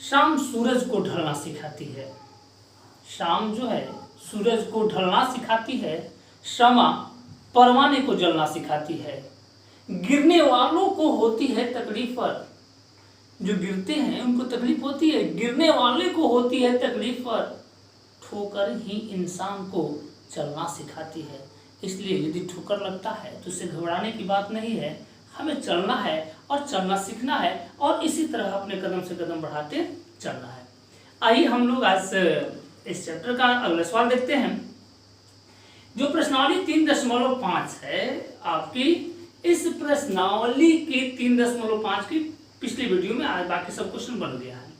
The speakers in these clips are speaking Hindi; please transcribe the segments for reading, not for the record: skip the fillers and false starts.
शाम सूरज को ढलना सिखाती है। शाम जो है सूरज को ढलना सिखाती है, शमा परवाने को जलना सिखाती है। गिरने वालों को होती है तकलीफ, पर जो गिरते हैं उनको तकलीफ होती है, गिरने वाले को होती है तकलीफ, पर ठोकर ही इंसान को चलना सिखाती है। इसलिए यदि ठोकर लगता है तो उसे घबराने की बात नहीं है, हमें चलना है और चलना सीखना है और इसी तरह अपने कदम से कदम बढ़ाते चलना है। आइए हम लोग आज इस चैप्टर का अगला सवाल देखते हैं। जो प्रश्नावली 3.5 है आपकी, इस प्रश्नावली की 3.5 की पिछली वीडियो में आज बाकी सब क्वेश्चन बन गया है।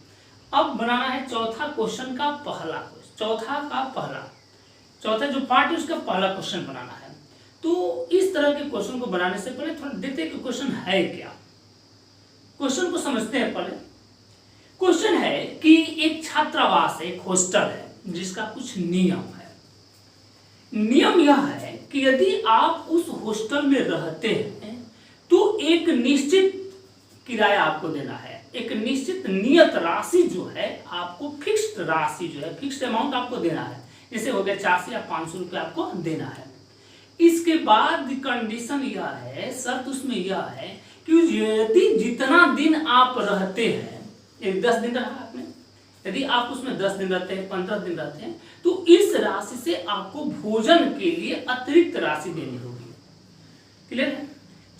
अब बनाना है चौथा क्वेश्चन का पहला क्वेश्चन, चौथा जो पार्ट है उसका पहला क्वेश्चन बनाना है। तो इस तरह के क्वेश्चन को बनाने से पहले थोड़ा देखते हैं कि क्वेश्चन है क्या। क्वेश्चन को समझते हैं पहले। क्वेश्चन है कि एक छात्रावास है, एक हॉस्टल है जिसका कुछ नियम है। नियम यह है कि यदि आप उस हॉस्टल में रहते हैं तो एक निश्चित किराया आपको देना है, एक निश्चित नियत राशि जो है आपको, फिक्स्ड राशि जो है, फिक्स्ड अमाउंट आपको देना है। जैसे हो गया 400 या 500 रुपये आपको देना है। इसके बाद कंडीशन यह है, शर्त उसमें यह है कि यदि जितना दिन आप रहते हैं, 10 दिन रहा आपने, यदि आप उसमें 10 दिन रहते हैं, 15 दिन रहते हैं, तो इस राशि से आपको भोजन के लिए अतिरिक्त राशि देनी होगी। क्लियर है?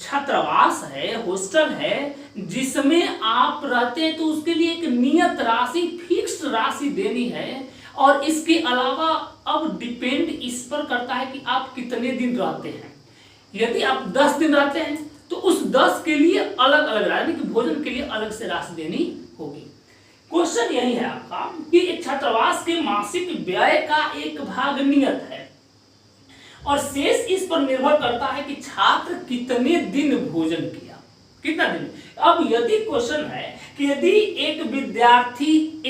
छात्रावास है, हॉस्टल है जिसमें आप रहते हैं तो उसके लिए एक नियत राशि, फिक्स्ड राशि देनी है। और इसके अलावा अब डिपेंड इस पर करता है कि आप कितने दिन रहते हैं। यदि आप 10 दिन रहते हैं तो उस 10 के लिए अलग अलग राशि, कि भोजन के लिए अलग से राशि देनी होगी। क्वेश्चन यही है आपका कि एक छात्रावास के मासिक व्यय का एक भाग नियत है और शेष इस पर निर्भर करता है कि छात्र कितने दिन भोजन किया, कितना दिन। अब यदि क्वेश्चन है कि यदि एक विद्यार्थी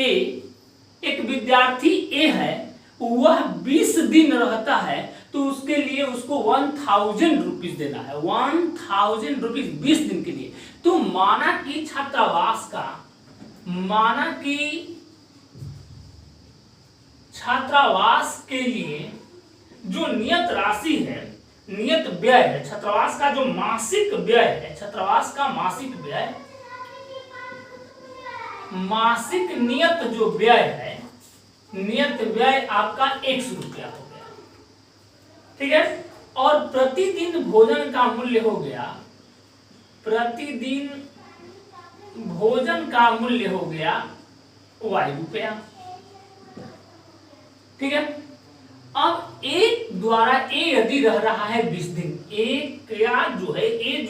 ए है, वह 20 दिन रहता है तो उसके लिए उसको 1000 रुपीज देना है, 1000 रुपीज 20 दिन के लिए। तो माना कि छात्रावास के लिए जो नियत राशि है, नियत व्यय है, छात्रावास का जो मासिक व्यय है, छात्रावास का मासिक नियत जो व्यय है, नियत व्यय आपका 100 रुपया हो गया। ठीक है? और प्रतिदिन भोजन का मूल्य हो गया, प्रतिदिन भोजन का मूल्य हो गया y रुपया। ठीक है? अब ए द्वारा ए यदि रह रहा है 20 दिन, ए जो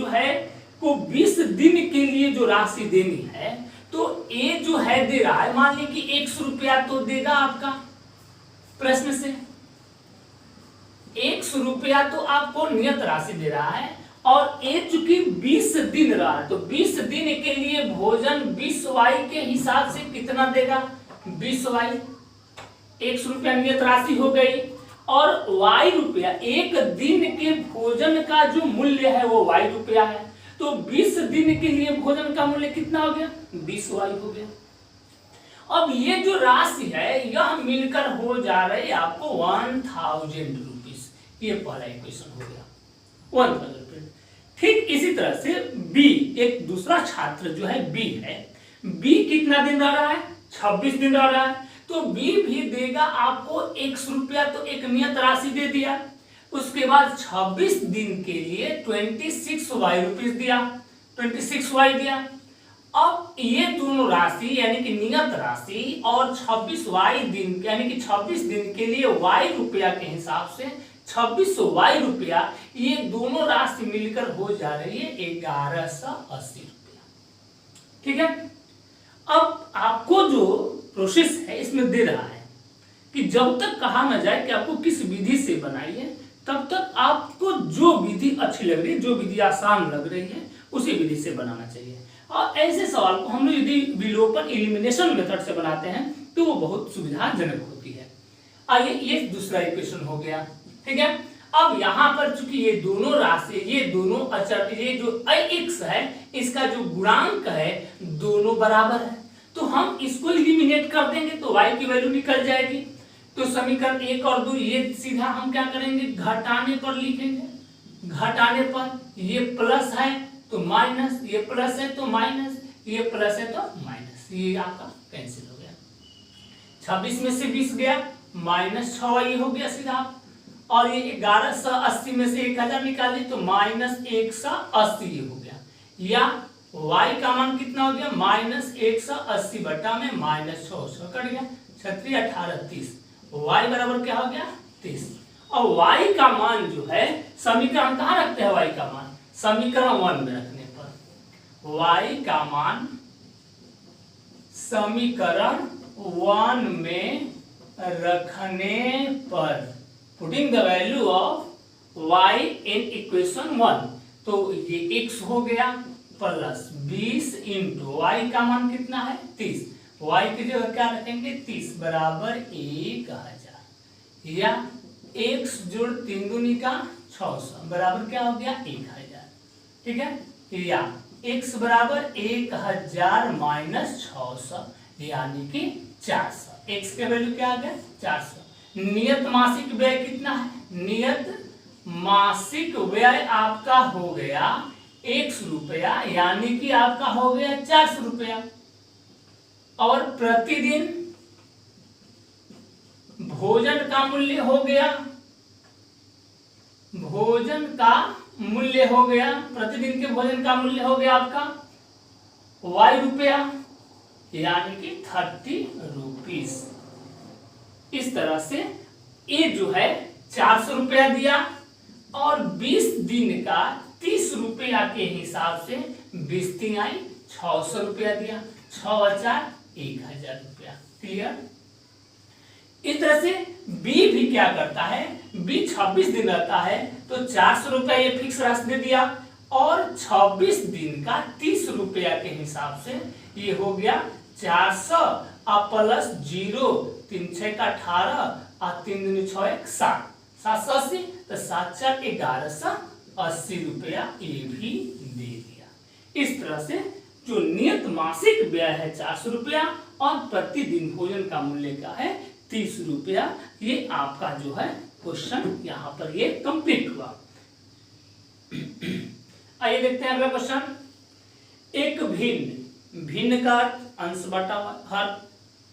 है को 20 दिन के लिए जो राशि देनी है, तो ए जो है दे रहा है, मान लीजिए कि 100 रुपया तो देगा आपका प्रश्न से, 100 रुपया तो आपको नियत राशि दे रहा है। और ए चूंकि 20 दिन रहा है तो 20 दिन के लिए भोजन 20y के हिसाब से कितना देगा, 20y, 100 रुपया नियत राशि हो गई। और y रुपया, एक दिन के भोजन का जो मूल्य है वो y रुपया है, तो 20 दिन के लिए भोजन का मूल्य कितना हो गया, 20y हो गया। अब ये जो राशि है यह मिलकर हो जा रही है आपको 1000 रुपीज। ये पहला इक्वेशन हो गया 1000 रुपीज। ठीक इसी तरह से बी, एक दूसरा छात्र जो है बी है, बी कितना दिन रह रहा है, 26 दिन रह रहा है, तो बी भी देगा आपको 100 रुपया, तो एक नियत राशि दे दिया। उसके बाद 26 दिन के लिए 26y रुपीज दिया, 26y दिया। अब ये दोनों राशि यानी कि नियत राशि और 26y दिन यानी कि 26 दिन के लिए y रुपया के हिसाब से 26y रुपया, ये दोनों राशि मिलकर हो जा रही है 1180 रुपया। ठीक है? अब आपको जो प्रोसेस है इसमें दे रहा है कि जब तक कहा ना जाए कि आपको किस विधि से बनाइए, तब तक आपको जो विधि अच्छी लग रही है, जो विधि आसान लग रही है, उसी विधि से बनाना चाहिए। और ऐसे सवाल को हम लोग यदि विलोपन एलिमिनेशन मेथड से बनाते हैं तो वो बहुत सुविधाजनक होती है। आइए, ये दूसरा इक्वेशन हो गया। ठीक है? अब यहाँ पर चूंकि ये दोनों राशि, ये दोनों अचर, ये जो x है इसका जो गुणांक है दोनों बराबर है, तो हम इसको एलिमिनेट कर देंगे तो y की वैल्यू निकल जाएगी। तो समीकरण 1 और 2 ये सीधा हम क्या करेंगे, घटाने पर लिखेंगे। घटाने पर ये प्लस है तो माइनस, ये प्लस है तो माइनस, ये प्लस है तो माइनस, ये आपका कैंसिल हो गया। 26 में से 20 गया, माइनस 6y हो गया सीधा। और ये 1180 में से 1000 निकाली तो माइनस 180 हो गया। या y का मान कितना हो गया, माइनस 180 बटा में माइनस 600 कट गया, 36 18 30, y बराबर क्या हो गया 30। और y का मान जो है समीकरण कहाँ रखते हैं, y का मान समीकरण 1 में रखने पर y का मान समीकरण 1 में रखने पर, putting the value of y in equation 1, तो ये x हो गया प्लस 20 इंटू y का मान कितना है 30, y की जगह क्या रखेंगे 30 बराबर 1000, या x जोड़ 3 दूनी का 600 बराबर क्या हो गया 1000, ठीक है। या x बराबर 1000 माइनस 600 यानी कि 400, x के वैल्यू क्या आ गया 400। नियत मासिक व्यय कितना है, नियत मासिक व्यय आपका हो गया 100 रुपया, यानी कि आपका हो गया 400 रुपया। और प्रतिदिन भोजन का मूल्य हो गया, भोजन का मूल्य हो गया, प्रतिदिन के भोजन का मूल्य हो गया आपका y रुपया, यानी कि 30 रुपीस। इस तरह से ये जो है 400 रुपया दिया और 20 दिन का 30 रुपया के हिसाब से 20 दिन आई 600 रुपया दिया, 6 हजार 1000 रुपया। क्लियर। इस तरह से B भी क्या करता है, B 26 दिन रहता है तो 400 रुपया ये फिक्स राशि दे दिया और 26 दिन का 30 रुपया के हिसाब से ये हो गया 400 और प्लस 0, 3 6 का 18 और 3 दूनी 6 1 7, 780, तो 7 4 1180 रुपया ये भी दे दिया। इस तरह से जो नियत मासिक व्यय है 400 रुपया और प्रतिदिन भोजन का मूल्य क्या है 30 रुपया, ये आपका जो है क्वेश्चन यहाँ पर ये कंप्लीट हुआ। आइए देखते हैं अगला क्वेश्चन। एक भिन्न, भिन्न का अंश बटा हर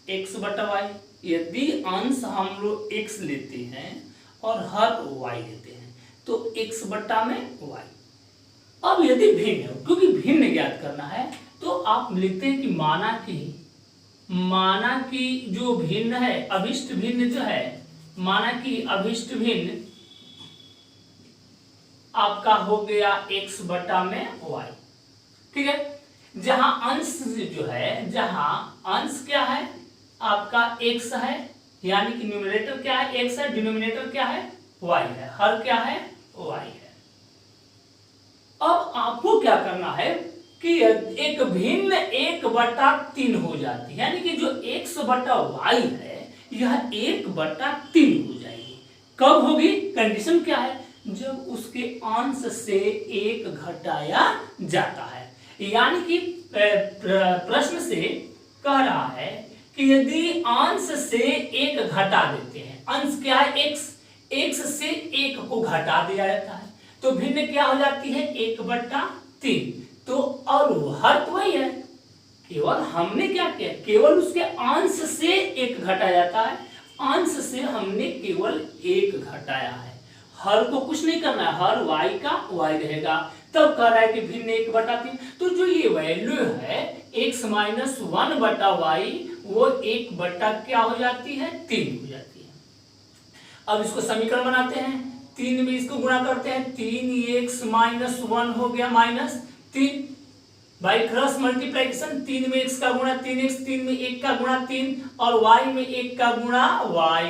x बटा y, यदि अंश हम लोग x लेते हैं और हर y लेते हैं तो x बटा में y। अब यदि भिन्न है, क्योंकि भिन्न ज्ञात करना है तो आप लिखते हैं कि माना कि जो भिन्न है अभिष्ट भिन्न जो है, माना कि अभिष्ट भिन्न आपका हो गया x बटा में y, ठीक है। जहां अंश जो है, जहां अंश क्या है आपका x है, यानी कि न्यूमरेटर क्या है x है, डिनोमिनेटर क्या है y है, हर क्या है y है। अब आपको क्या करना है कि एक भिन्न 1/3 हो जाती है, यानी कि जो x बटा y है यह 1/3 हो जाएगी। कब होगी, कंडीशन क्या है, जब उसके अंश से 1 घटाया जाता है। यानी कि प्रश्न से कह रहा है कि यदि अंश से 1 घटा देते हैं, अंश क्या है x से 1 को घटा दिया जाता है तो भिन्न क्या हो जाती है 1/3। तो और हर तो वही है, केवल हमने क्या किया, केवल उसके अंश से 1 घटाया जाता है, अंश से हमने केवल 1 घटाया है, हर को कुछ नहीं करना है, हर y का y रहेगा। तब कह रहा है कि भिन्न 1/3, तो जो ये वैल्यू है x - 1 बटा y वो 1 बटा क्या हो जाती है 3 हो जाती है। अब इसको समीकरण बनाते हैं, 3 में इसको गुणा करते हैं, 3x - 1 हो गया -3 बाई क्रॉस मल्टीप्लिकेशन, 3 में x का गुणा 3x, 3 में 1 का गुणा 3 और y में 1 का गुणा y,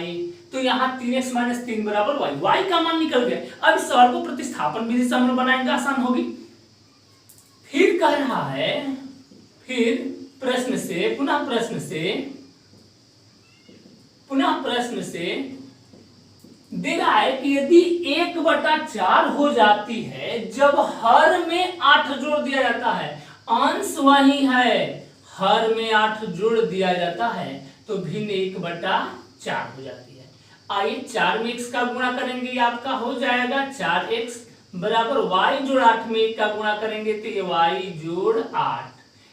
तो यहाँ 3x - 3 बराबर y, y का मान निकल गया। अब इस सवाल को प्रतिस्थापन विधि से हम लोग बनाएंगे, आसान होगी। फिर कह रहा है, फिर प्रश्न से दे रहा है कि यदि 1/4 हो जाती है जब हर में 8 जोड़ दिया जाता है, अंश वही है, हर में 8 जोड़ दिया जाता है तो भिन्न 1/4 हो जाती है। आइए 4 में x का गुणा करेंगे, ये आपका हो जाएगा 4x बराबर y जोड़ 8 में 1 का गुणा करेंगे तो ये y जोड़ 8।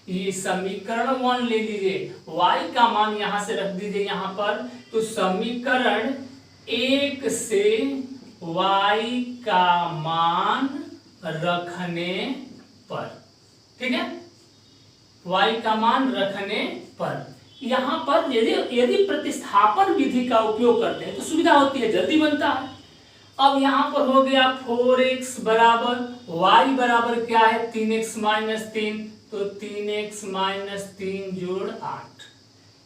ये समीकरण 1 ले लीजिए, y का मान यहां से रख दीजिए यहाँ पर, तो समीकरण 1 से y का मान रखने पर, ठीक है, y का मान रखने पर यहाँ पर यदि प्रतिस्थापन विधि का उपयोग करते हैं तो सुविधा होती है, जल्दी बनता है। अब यहाँ पर हो गया 4x बराबर y बराबर क्या है 3x माइनस 3, तो 3x माइनस 3 जोड़ 8।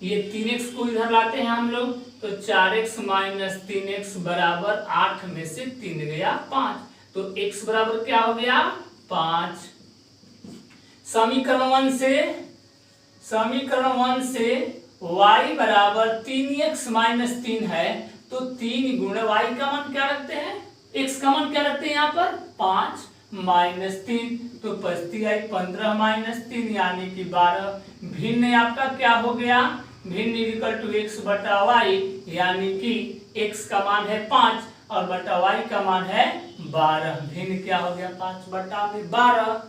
ये 3x को इधर लाते हैं हम लोग, तो 4x माइनस 3x बराबर 8 में से 3 गया 5, तो x बराबर क्या हो गया 5। समीकरण 1 से y बराबर 3x माइनस 3 है, तो 3 गुणे y का मान क्या रखते हैं, x का मान क्या रखते हैं यहाँ पर 5 माइनस 3, तो बचती है 15 माइनस 3 यानी कि 12। भिन्न आपका क्या हो गया, भिन्न इक्वल टू x बटा y, यानी कि x का मान है 5 और बटा y का मान है 12। भिन्न क्या हो गया 5 बटा में 12।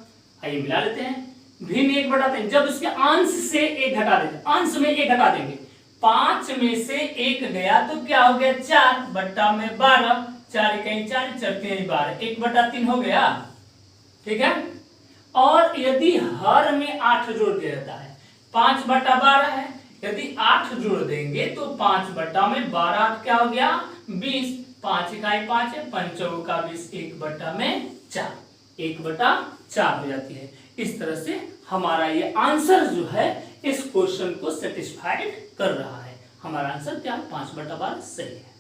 आइए मिला लेते हैं, भिन्न 1 बटा 3, जब उसके अंश से 1 घटा देंगे, अंश में 1 घटा देंगे, 5 में से 1 गया तो क्या हो गया 4 बटा में 12, 4 कहीं 4 चलते हैं 12, 1 बटा 3 हो गया, ठीक है। और यदि हर में 8 जोड़ दिया जाता है, 5 बटा 12 है, यदि 8 जोड़ देंगे तो 5 बटा में 12, 8 क्या हो गया 20, 5 इकाई 5 है, 5 चौका 20, 1 बटा में 4, 1 बटा 4 हो जाती है। इस तरह से हमारा ये आंसर जो है इस क्वेश्चन को सेटिस्फाइड कर रहा है। हमारा आंसर क्या 5 बटा 12 सही है।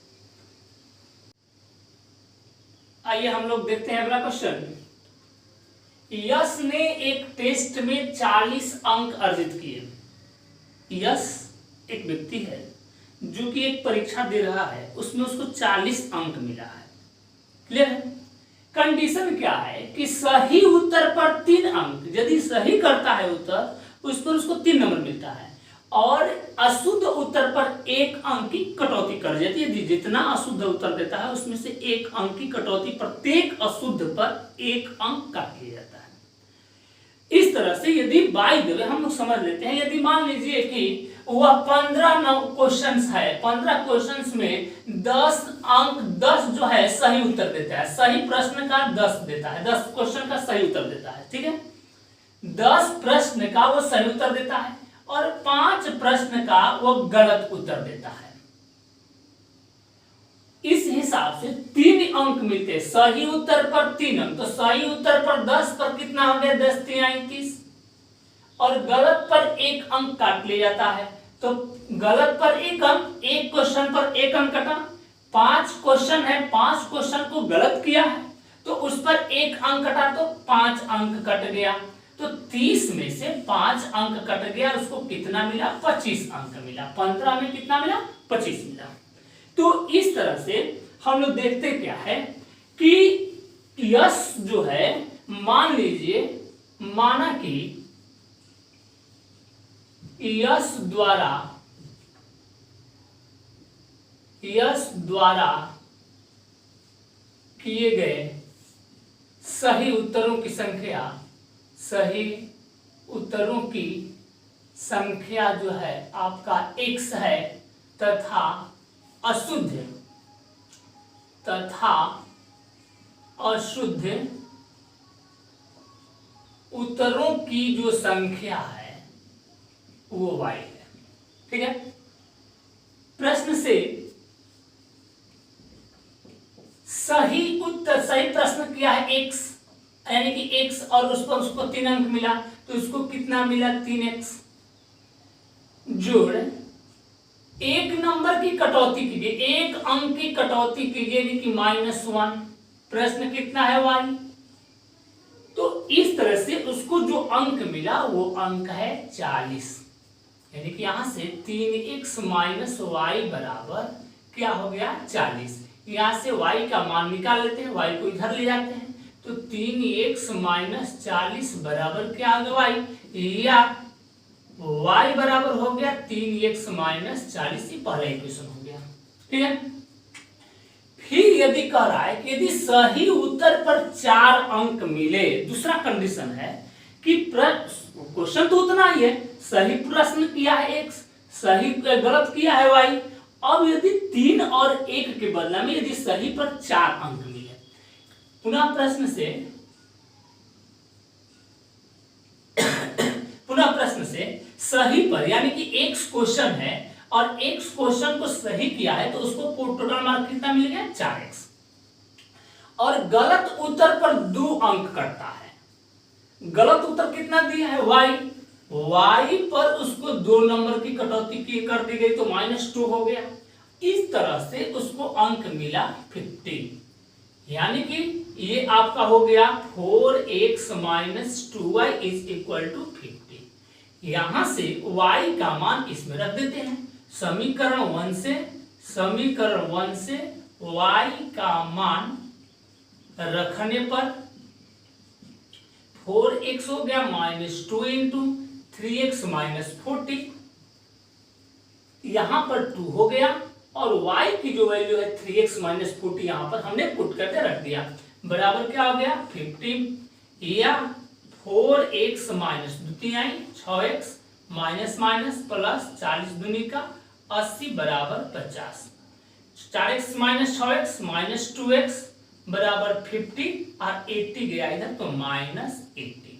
आइए हम लोग देखते हैं अगला क्वेश्चन। यश ने एक टेस्ट में 40 अंक अर्जित किए। यश एक व्यक्ति है जो कि एक परीक्षा दे रहा है, उसमें उसको 40 अंक मिला है, क्लियर है। कंडीशन क्या है कि सही उत्तर पर 3 अंक, यदि सही करता है उत्तर उस पर उसको 3 नंबर मिलता है, और अशुद्ध उत्तर पर 1 अंक की कटौती कर जाती है। जितना अशुद्ध उत्तर देता है उसमें से 1 अंक की कटौती, प्रत्येक अशुद्ध पर 1 अंक काट लिया जाता है। इस तरह से यदि बाय द वे हम लोग समझ लेते हैं, यदि मान लीजिए कि वह 15 क्वेश्चंस है, 15 क्वेश्चंस में 10 अंक, 10 जो है सही उत्तर देता है, सही प्रश्न का 10 देता है, 10 क्वेश्चन का सही उत्तर देता है, ठीक है, 10 प्रश्न का वो सही उत्तर देता है और 5 प्रश्न का वो गलत उत्तर देता है। इस हिसाब से 3 अंक मिलते हैं, सही उत्तर पर 3 अंक, तो सही उत्तर पर 10 पर कितना हो गया 10 3 30, और गलत पर 1 अंक काट लिया जाता है, तो गलत पर 1 अंक, एक क्वेश्चन पर 1 अंक कटा, 5 क्वेश्चन है, 5 क्वेश्चन को गलत किया है तो उस पर 1 अंक कटा, तो 5 अंक कट गया, तो 30 में से 5 अंक कट गया, उसको कितना मिला 25 अंक मिला, 15 में कितना मिला 25 मिला। तो इस तरह से हम लोग देखते क्या है कि यश जो है, मान लीजिए, माना कि यश द्वारा किए गए सही उत्तरों की संख्या, सही उत्तरों की संख्या जो है आपका x है, तथा अशुद्ध उत्तरों की जो संख्या है वो y है, ठीक है। प्रश्न से सही प्रश्न किया है x, यानी कि x और उस पर उसको 3 अंक मिला, तो उसको कितना मिला 3x, जोड़ 1 नंबर की कटौती कीजिए, 1 अंक की कटौती कीजिए, यानी कि -1, प्रश्न कितना है y, तो इस तरह से उसको जो अंक मिला वो अंक है 40, यानी कि यहां से 3x माइनस वाई बराबर क्या हो गया 40। यहां से y का मान निकाल लेते हैं, y को इधर ले जाते हैं, तो 3x माइनस 40 बराबर क्या आ गया y, या y बराबर हो गया 3x माइनस 40, ये पहला इक्वेशन हो गया। ठीक है, फिर यदि कह रहा है कि यदि सही उत्तर पर 4 अंक मिले, दूसरा कंडीशन है कि क्वेश्चन तो उतना ही है, सही प्रश्न किया है x, सही गलत किया है y। अब यदि 3 और 1 के बदला में यदि सही पर 4 अंक मिले, पुनः प्रश्न से सही पर, यानी कि x क्वेश्चन है और x क्वेश्चन को सही किया है तो उसको टोटल मार्क कितना मिल गया 4x, और गलत उत्तर पर 2 अंक करता है। गलत उत्तर कितना दिया है y पर उसको 2 नंबर की कटौती की कर दी गई तो -2 हो गया। इस तरह से उसको अंक मिला 50, यानी कि ये आपका हो गया 4x minus 2y is equal to 50। यहां से y का मान इसमें रख देते हैं। समीकरण 1 से y का मान रखने पर 4x हो गया -2 इंटू 3x माइनस 40, यहां पर 2 हो गया, और y की जो वैल्यू है 3x माइनस 40 यहां पर हमने पुट करके रख दिया, बराबर क्या हो गया 50, या 4x minus 6x minus minus plus 40 दूनी का 80 बराबर 50, 4x minus 6x minus 2x बराबर 50, और 80 गया इधर तो -80।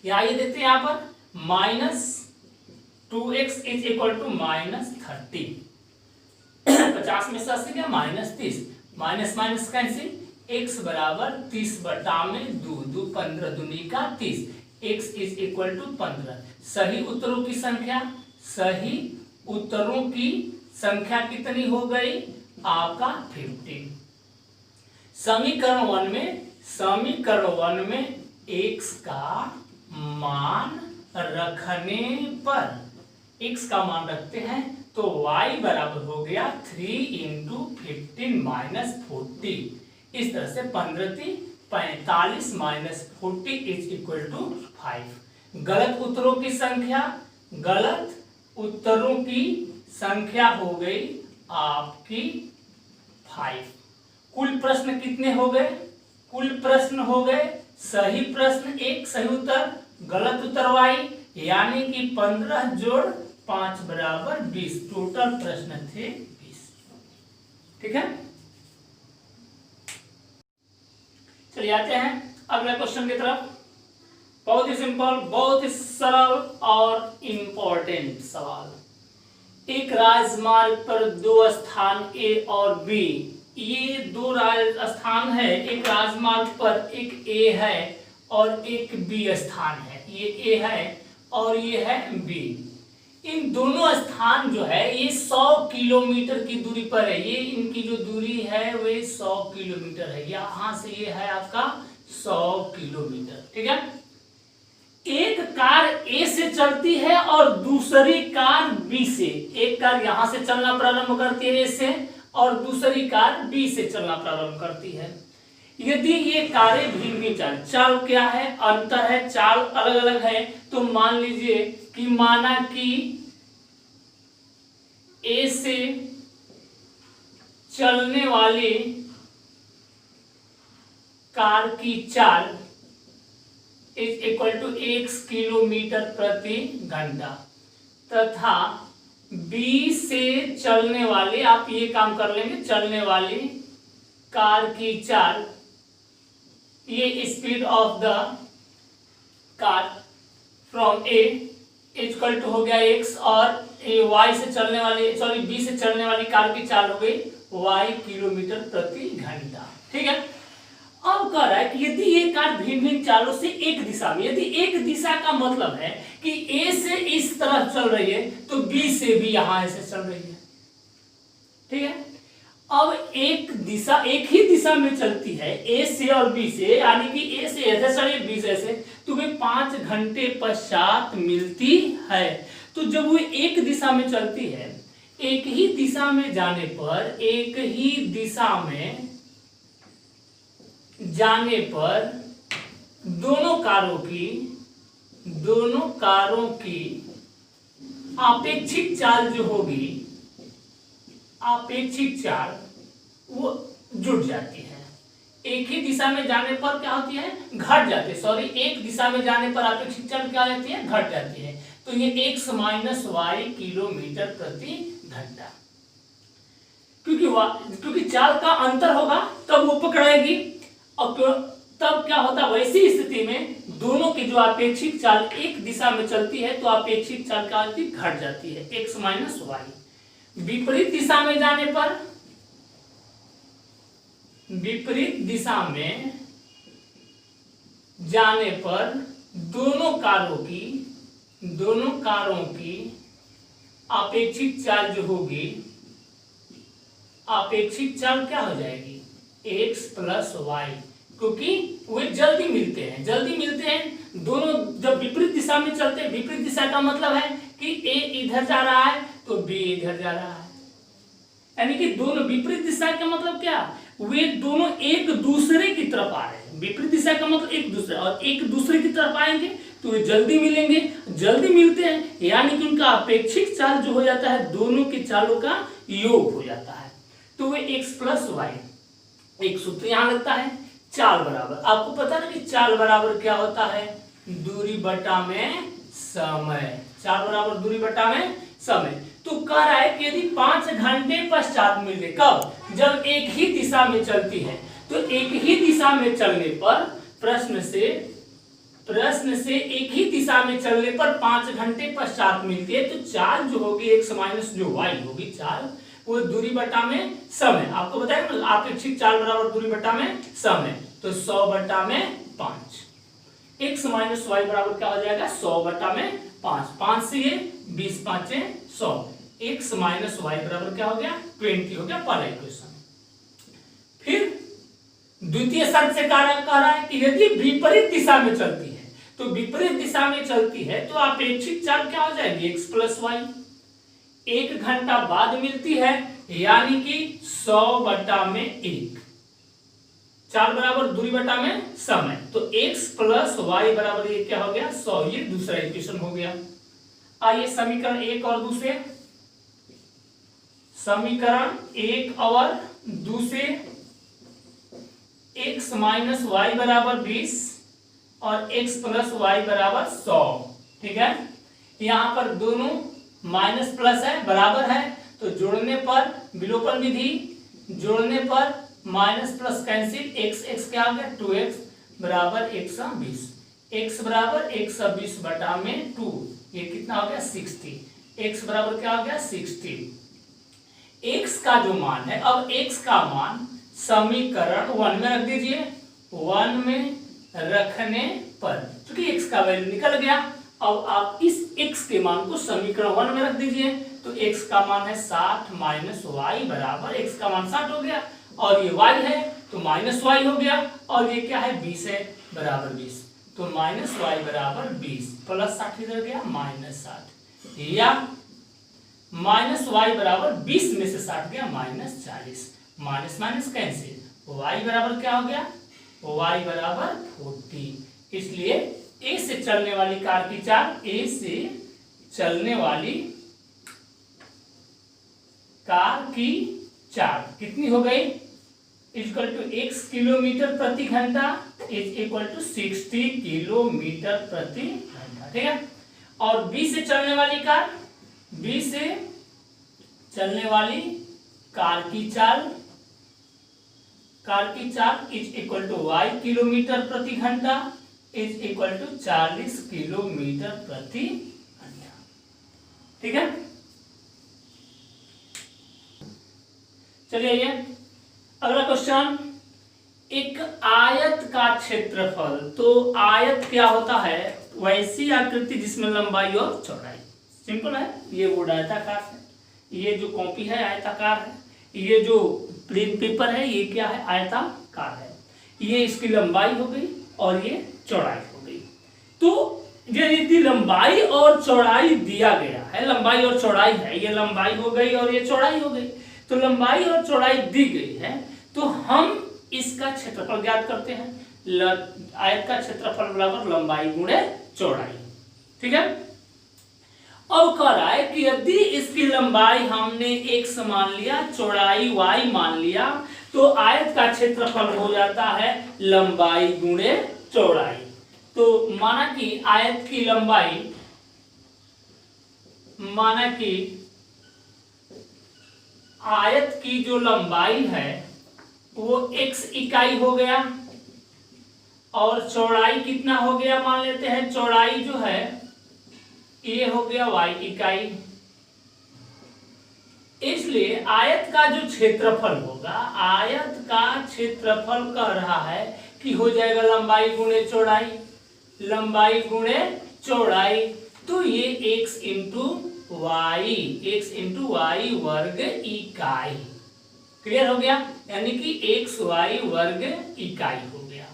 यहाँ ये देते हैं यहाँ पर -2x इज इक्वल टू -30, 50 में से 80 गया -30, माइनस माइनस कैंसिल, x बराबर 30 बटा में 2 15 दूनी का 30, x इज इक्वल टू 15। सही उत्तरों की संख्या कितनी हो गई आपका 50। समीकरण 1 में x का मान रखने पर, x का मान रखते हैं तो y बराबर हो गया 3 इंटू 15 माइनस 40, इस तरह से 15 45 माइनस 40 इज इक्वल टू 5। गलत उत्तरों की संख्या हो गई आपकी 5। कुल प्रश्न कितने हो गए? कुल प्रश्न हो गए, सही प्रश्न 1, सही उत्तर, गलत उत्तर y, यानी कि 15 जोड़ 5 बराबर 20, टोटल प्रश्न थे 20। ठीक है, चलिए आते हैं अगले क्वेश्चन की तरफ। बहुत ही सिंपल, बहुत ही सरल और इंपॉर्टेंट सवाल। एक राजमार्ग पर 2 स्थान A और B, ये 2 स्थान है। एक राजमार्ग पर एक A है और एक B स्थान है। ये A है और ये है B। इन दोनों स्थान जो है ये 100 किलोमीटर की दूरी पर है। ये इनकी जो दूरी है वे 100 किलोमीटर है। यहां से ये है आपका 100 किलोमीटर। ठीक है, एक कार A से चलती है और दूसरी कार B से। एक कार यहां से चलना प्रारंभ करती है A से और दूसरी कार B से चलना प्रारंभ करती है। यदि ये कारें भिन्न चाल क्या है, अंतर है, चाल अलग अलग है, तो मान लीजिए कि माना कि A से चलने वाली कार की चाल इज इक्वल टू 1 किलोमीटर प्रति घंटा, तथा B से चलने वाले, आप ये काम कर लेंगे, चलने वाली कार की चाल, ये speed of the car from A equal to हो गया x, और Y से चलने वाली, सॉरी B से चलने वाली कार की चाल हो गई y किलोमीटर प्रति घंटा। ठीक है, अब कह रहा है कि यदि ये कार भिन्न भिन्न चालों से एक दिशा में, यदि एक दिशा का मतलब है कि A से इस तरफ चल रही है तो B से भी यहां ऐसे चल रही है। ठीक है, अब एक ही दिशा में चलती है A से और B से, यानी कि A से ऐसे चलिए B से ऐसे, तुम्हें 5 घंटे पश्चात मिलती है। तो जब वो एक दिशा में चलती है, एक ही दिशा में जाने पर दोनों कारों की दोनों कारों की आपेक्षिक चाल जो होगी, आपेक्षिक चाल वो जुड़ जाती है। एक ही दिशा में जाने पर क्या होती है, घट जाती है। सॉरी, एक दिशा में जाने पर आपेक्षिक चाल क्या जाती है, घट जाती है। तो ये x माइनस वाई किलोमीटर प्रति घंटा, क्योंकि चाल का अंतर होगा तब वो पकड़ाएगी। और तब क्या होता है, वैसी स्थिति में दोनों की जो आपेक्षिक चाल एक दिशा में चलती है तो आपेक्षिक चाल क्या होती है, घट जाती है, x माइनस वाई। विपरीत दिशा में जाने पर, विपरीत दिशा में जाने पर दोनों कारों की आपेक्षिक चाल जो होगी, आपेक्षिक चाल क्या हो जाएगी, x प्लस वाई, क्योंकि वे जल्दी मिलते हैं दोनों जब विपरीत दिशा में चलते हैं। विपरीत दिशा का मतलब है कि a इधर जा रहा है तो b इधर जा रहा है, यानी कि दोनों विपरीत दिशा का मतलब क्या, वे दोनों एक दूसरे की तरफ आ रहे हैं। विपरीत दिशा का मतलब एक दूसरे, और एक दूसरे की तरफ आएंगे तो वे जल्दी मिलेंगे, जल्दी मिलते हैं, यानी कि उनका अपेक्षिक चाल जो हो जाता है दोनों की चालों का योग हो जाता है। तो वे x प्लस वाई, एक सूत्र यहां लगता है, चाल बराबर, आपको पता है ना कि चाल बराबर क्या होता है, दूरी बटा में समय। चाल बराबर दूरी बटा में समय। तो कह रहा है कि यदि 5 घंटे पश्चात मिले, कब, जब एक ही दिशा में चलती है, तो एक ही दिशा में चलने पर प्रश्न से एक ही दिशा में चलने पर 5 घंटे पश्चात मिलती है, तो चाल जो होगी x माइनस जो y होगी चाल, वो दूरी बटा में समय। आपको बताया ना, आपेक्षिक चाल बराबर दूरी बटा में समय, तो 100 बटा में 5, x माइनस वाई बराबर क्या हो जाएगा, 100 बटा में 5, 5 से ये 20 5 100, x माइनस वाई बराबर क्या हो गया, 20 हो गया पहला इक्वेशन। फिर द्वितीय शर्त से कह रहा है कि यदि विपरीत दिशा में चलती है, तो विपरीत दिशा में चलती है तो अपेक्षित चाल क्या हो जाएगी, x प्लस वाई। 1 घंटा बाद मिलती है, यानी कि 100 बटा में 1, चाल बराबर दूरी बटा में समय, तो x प्लस वाई बराबर ये क्या हो गया, 100। ये दूसरा इक्वेशन हो गया। आइए समीकरण 1 और 2 से, समीकरण 1 और 2 से x माइनस वाई बराबर 20 और x प्लस वाई बराबर 100, ठीक है। यहां पर दोनों माइनस प्लस है, बराबर है, तो जोड़ने पर विलोपन विधि, जोड़ने पर माइनस प्लस कैंसिल, x क्या आ गया, 2x बराबर 120, x बराबर 120 बटा में 2, ये कितना हो गया, 60, x बराबर क्या हो गया, 60। x का जो मान है, अब x का मान समीकरण 1 में रख दीजिए। 1 में रखने पर क्योंकि x का वैल्यू निकल गया, अब आप इस x के मान को समीकरण 1 में रख दीजिए, तो x का मान है 60 माइनस वाई बराबर, x का मान 60 हो गया, और ये y है तो माइनस वाई हो गया, और ये क्या है, 20 है बराबर 20, तो माइनस वाई बराबर 20 प्लस 60 इधर गया माइनस 60, या माइनस वाई बराबर 20 में से 60 गया minus 40, minus minus cancel, y बराबर क्या हो गया, y बराबर 40। इसलिए a से चलने वाली कार की चाल, a से चलने वाली कार की चाल कितनी हो गई, इक्वल टू x किलोमीटर प्रति घंटा इज इक्वल टू 60 किलोमीटर प्रति घंटा, ठीक है। और b से चलने वाली कार, b से चलने वाली कार की चाल is equal to y kilometre प्रति घंटा इज इक्वल टू 40 किलोमीटर प्रति घंटा, ठीक है। चलिए ये अगला क्वेश्चन, एक आयत का क्षेत्रफल, तो आयत क्या होता है, वैसी आकृति जिसमें लंबाई और चौड़ाई, सिंपल है। ये बोर्ड आयताकार है, ये जो कॉपी है आयताकार है, ये जो प्लेन पेपर है ये क्या है, आयताकार है। ये इसकी लंबाई हो गई और ये चौड़ाई हो गई। तो यदि लंबाई और चौड़ाई दिया गया है, लंबाई और चौड़ाई है, ये लंबाई हो गई और ये चौड़ाई हो गई, तो लंबाई और चौड़ाई दी गई है, तो हम इसका क्षेत्रफल ज्ञात करते हैं। आयत का क्षेत्रफल बराबर लंबाई गुणे चौड़ाई, ठीक है। अब कह रहा है कि यदि इसकी लंबाई हमने x मान लिया, चौड़ाई y मान लिया, तो आयत का क्षेत्रफल हो जाता है लंबाई गुणे चौड़ाई। तो माना कि आयत की लंबाई, माना कि आयत की जो लंबाई है वो x इकाई हो गया और चौड़ाई कितना हो गया, मान लेते हैं चौड़ाई जो है ये हो गया y इकाई। इसलिए आयत का जो क्षेत्रफल होगा, आयत का क्षेत्रफल कह रहा है कि हो जाएगा लंबाई गुणे चौड़ाई, लंबाई गुणे चौड़ाई। तो ये x इंटू वाई वर्ग इकाई। क्लियर हो गया, यानी कि x y वर्ग इकाई हो गया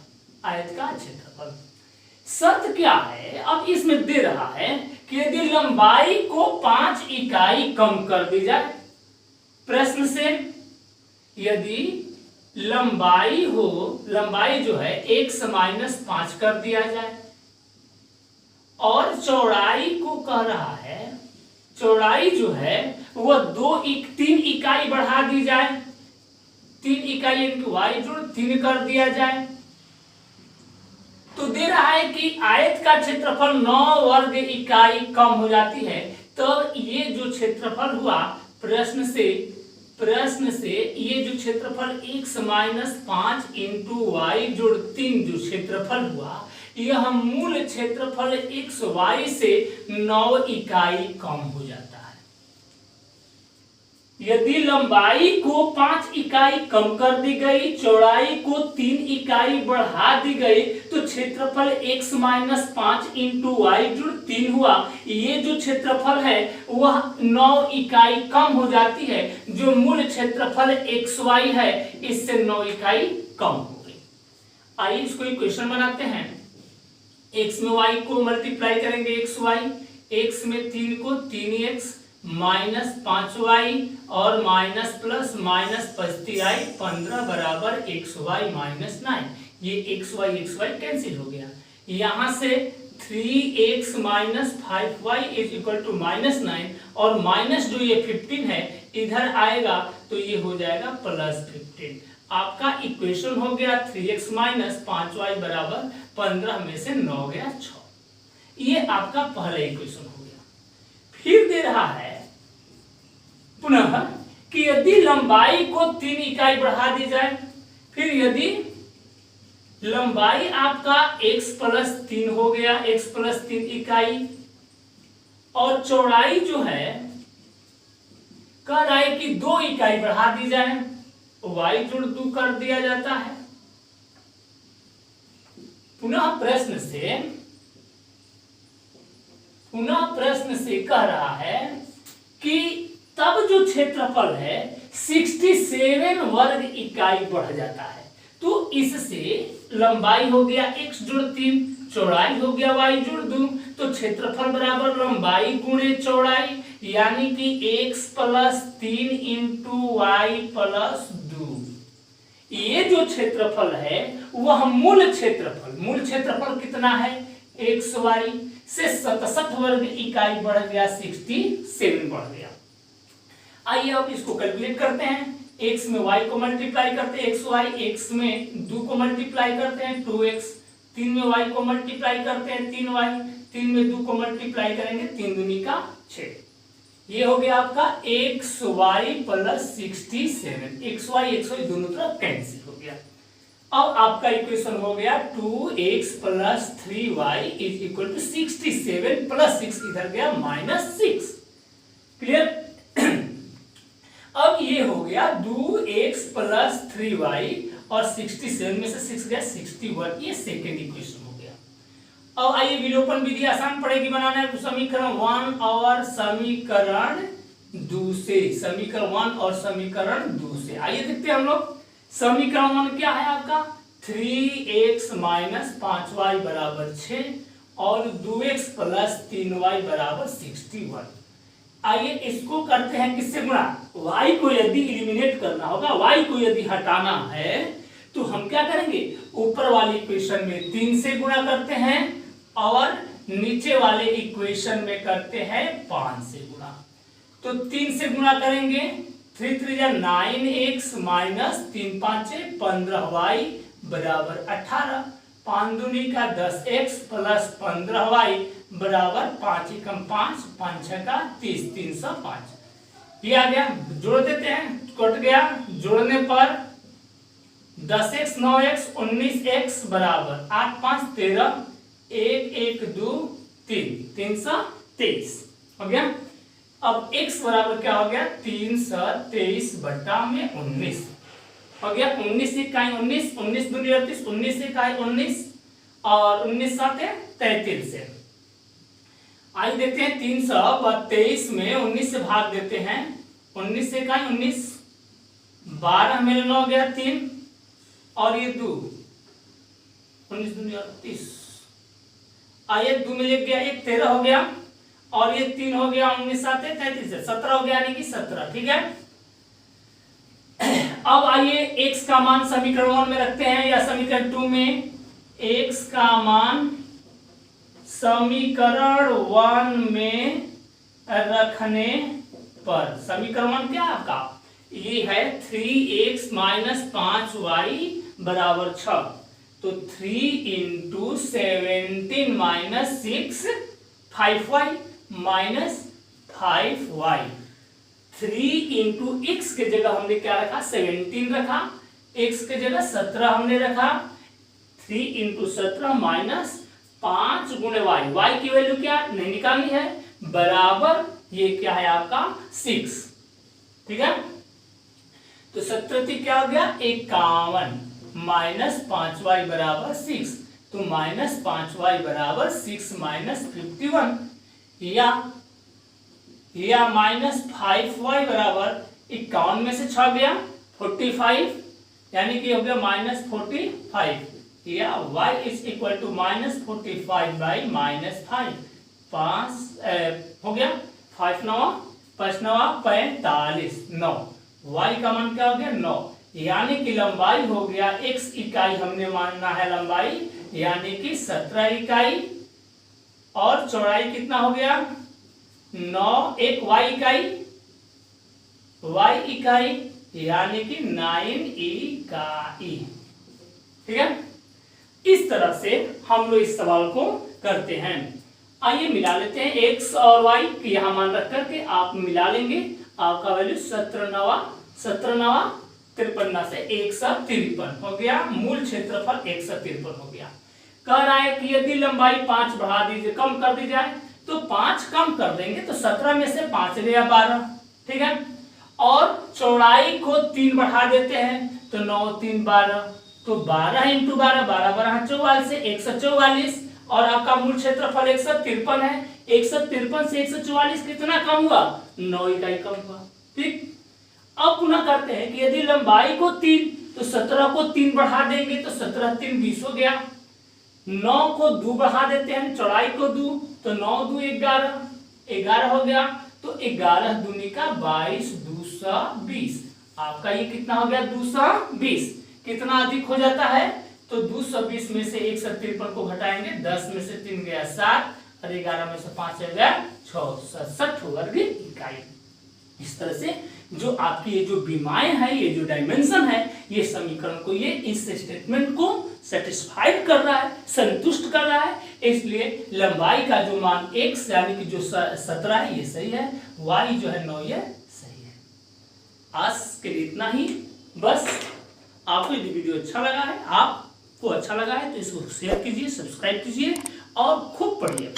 आयत का क्षेत्रफल। शर्त क्या है, अब इसमें दे रहा है कि यदि लंबाई को 5 इकाई कम कर दी जाए, प्रश्न से यदि लंबाई हो, लंबाई जो है x माइनस 5 कर दिया जाए और चौड़ाई को कह रहा है, चौड़ाई जो है वह 3 इकाई बढ़ा दी जाए, 3 इकाई यानी y जोड़ 3 कर दिया जाए, तो दे रहा है कि आयत का क्षेत्रफल 9 वर्ग इकाई कम हो जाती है। तो ये जो क्षेत्रफल हुआ प्रश्न से ये जो क्षेत्रफल x माइनस 5 इंटू वाई जोड़ 3 जो क्षेत्रफल हुआ, यह मूल क्षेत्रफल x y से 9 इकाई कम हो जाता है। यदि लंबाई को 5 इकाई कम कर दी गई, चौड़ाई को 3 इकाई बढ़ा दी गई, तो क्षेत्रफल x माइनस 5 इंटू वाई जुड़ 3 हुआ। ये जो क्षेत्रफल है वह 9 इकाई कम हो जाती है, जो मूल क्षेत्रफल xy है इससे 9 इकाई कम हो गई। आइए इसको इक्वेशन बनाते हैं। x में y को मल्टीप्लाई करेंगे xy, x में 3 को 3x माइनस 5y और माइनस प्लस माइनस 25i 15 बराबर xy माइनस 9। ये xy कैंसिल हो गया, यहां से 3x minus 5y is equal to minus 9 और माइनस जो ये 15 है इधर आएगा तो ये हो जाएगा प्लस 15। आपका इक्वेशन हो गया 3x माइनस 5y बराबर 15 में से 9 गया 6। ये आपका पहला इक्वेशन हो गया। फिर दे रहा है पुनः कि यदि लंबाई को 3 इकाई बढ़ा दी जाए, फिर यदि लंबाई आपका x प्लस 3 हो गया, x प्लस 3 इकाई, और चौड़ाई जो है कह रहा है कि 2 इकाई बढ़ा दी जाए, y जुड़ 2 कर दिया जाता है। पुनः प्रश्न से कह रहा है कि तब जो क्षेत्रफल है 67 वर्ग इकाई बढ़ जाता है। तो इससे लंबाई हो गया x जुड़ 3, चौड़ाई हो गया y जुड़ 2, तो क्षेत्रफल बराबर लंबाई गुणे चौड़ाई, यानी कि x plus 3 into y plus 2। ये जो क्षेत्रफल है वह मूल क्षेत्रफल कितना है, xy से 67 वर्ग इकाई बढ़ गया, 67 बढ़ गया। आइए अब इसको कैलकुलेट करते हैं। x में y को मल्टीप्लाई करते हैं xy, x में 2 को मल्टीप्लाई करते हैं 2x, 3 में y को मल्टीप्लाई करते हैं 3y, 3 में 2 को मल्टीप्लाई करेंगे 3 दूनी का 6। ये हो गया आपका xy प्लस 67, xy दोनों तरफ कैंसिल हो गया। अब आपका इक्वेशन हो गया 2x plus 3y is equal to 67 plus 6 इधर गया माइनस 6। क्लियर। अब ये हो गया 2x प्लस 3y और 67 में से 6 गया 61, ये सेकेंड इक्वेशन हो गया। अब आइए विलोपन विधि आसान पड़ेगी बनाना है। समीकरण 1 और समीकरण 2 से, समीकरण 1 और समीकरण 2 से आइए देखते हैं हम लोग। समीकरण 1 क्या है आपका, 3x माइनस 5y बराबर 6 और 2x प्लस 3y बराबर 61। आइए इसको करते हैं किससे गुणा, y को यदि एलिमिनेट करना होगा, y को यदि हटाना है तो हम क्या करेंगे, ऊपर वाली इक्वेशन में 3 से गुणा करते हैं और नीचे वाले इक्वेशन में करते हैं 5 से गुणा। तो 3 से गुणा करेंगे, 3 3 या 9x माइनस 3 5 15y बराबर 18, 5 दूनी का 10x प्लस 15y बराबर 5 एकम 5, 5 6 का 30, 305। ये आ गया, जोड़ देते हैं, कट गया, जोड़ने पर 10x 9x 19x बराबर 8 5 13, 1 1 2 3, 323 हो गया। अब x बराबर क्या हो गया, 323 बटा में 19 हो गया। 19 इकाई 19, 19 दूनी 38, 19 इकाई 19 और 19 साथ 33 से। आइए देखते हैं 322 में 19 से भाग देते हैं, 19 से इकाई 19, 12 में 9 हो गया 3 और ये 2, 19 दूनी 38, आइए 2 में लिख गया 1 13 हो गया और ये 3 हो गया, 19 साथ 33 से 17 हो गया, यानी कि 17। ठीक है, अब आइए x का मान समीकरण 1 में रखते हैं या समीकरण 2 में। x का मान समीकरण 1 में रखने पर, समीकरण 1 क्या है आपका, ये है 3x माइनस 5y बराबर 6, तो 3 into 17 minus 6 5y minus 5y, 3 into x के जगह हमने क्या रखा, 17 रखा, x के जगह 17 हमने रखा, 3 इंटू 17 माइनस 5 गुणे y, y की वैल्यू क्या नहीं निकालनी है, बराबर ये क्या है आपका 6। ठीक है, तो 17 क्या हो गया 51 माइनस 5y बराबर 6, तो माइनस 5y बराबर 6 माइनस 51 या माइनस 5y बराबर 51 में से 6 गया 45, यानी कि हो गया माइनस 45 या y is equal to minus 45 by minus 5, 5 हो गया, 5 9 5 9 45 9, y का मान क्या हो गया 9, यानी कि लंबाई हो गया x इकाई हमने मानना है लंबाई, यानी कि 17 इकाई और चौड़ाई कितना हो गया 9, एक y इकाई यानी कि 9 इकाई। ठीक है, इस तरह से हम लोग इस सवाल को करते हैं। आइए मिला लेते हैं x और y की यहां मान रख करके आप मिला लेंगे, आपका वैल्यू 17 9 53 से 153 हो गया, मूल क्षेत्रफल 153 हो गया। कह रहा है कि यदि लंबाई 5 बढ़ा दीजिए, कम कर दी जाए, तो 5 कम कर देंगे तो 17 में से 5 गया 12। ठीक है, और चौड़ाई को 3 बढ़ा देते हैं तो 9 3 12, तो 12 इंटू 12 12 12 44 से 144 और आपका मूल क्षेत्रफल 153 है। 153 से 144 कितना कम हुआ 9 इकाई कम हुआ। ठीक, अब पुनः करते हैं कि यदि लंबाई को 3 तो 17 को 3 बढ़ा देंगे तो 17 3 20 हो गया, 9 को 2 बढ़ा देते हैं, चौड़ाई को 2 तो 9 2 11 11 हो गया, तो 11 दूनी का 22 220, आपका ये कितना हो गया 220। कितना अधिक हो जाता है तो 220 में से 153 को घटाएंगे, 10 में से 3 गया 7 और 11 में से 5 गया 6, 67 वर्ग इकाई। इस तरह से जो आपकी ये जो विमाएं है, ये जो डायमेंशन है, ये समीकरण को ये इस स्टेटमेंट को सेटिस्फाइड कर रहा है, संतुष्ट कर रहा है। इसलिए लंबाई का जो मान x यानी कि जो 17 है ये सही है, y जो है 9 ये सही है। आज के लिए इतना ही, बस आपको यदि वीडियो अच्छा लगा है, आपको अच्छा लगा है तो इसको शेयर कीजिए, सब्सक्राइब कीजिए और खूब पढ़िए,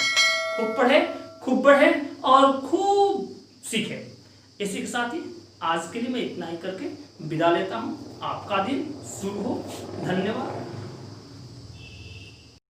खूब पढ़े, खूब बढ़े और खूब सीखें। इसी के साथ ही आज के लिए मैं इतना ही करके विदा लेता हूँ। आपका दिन शुभ हो। धन्यवाद।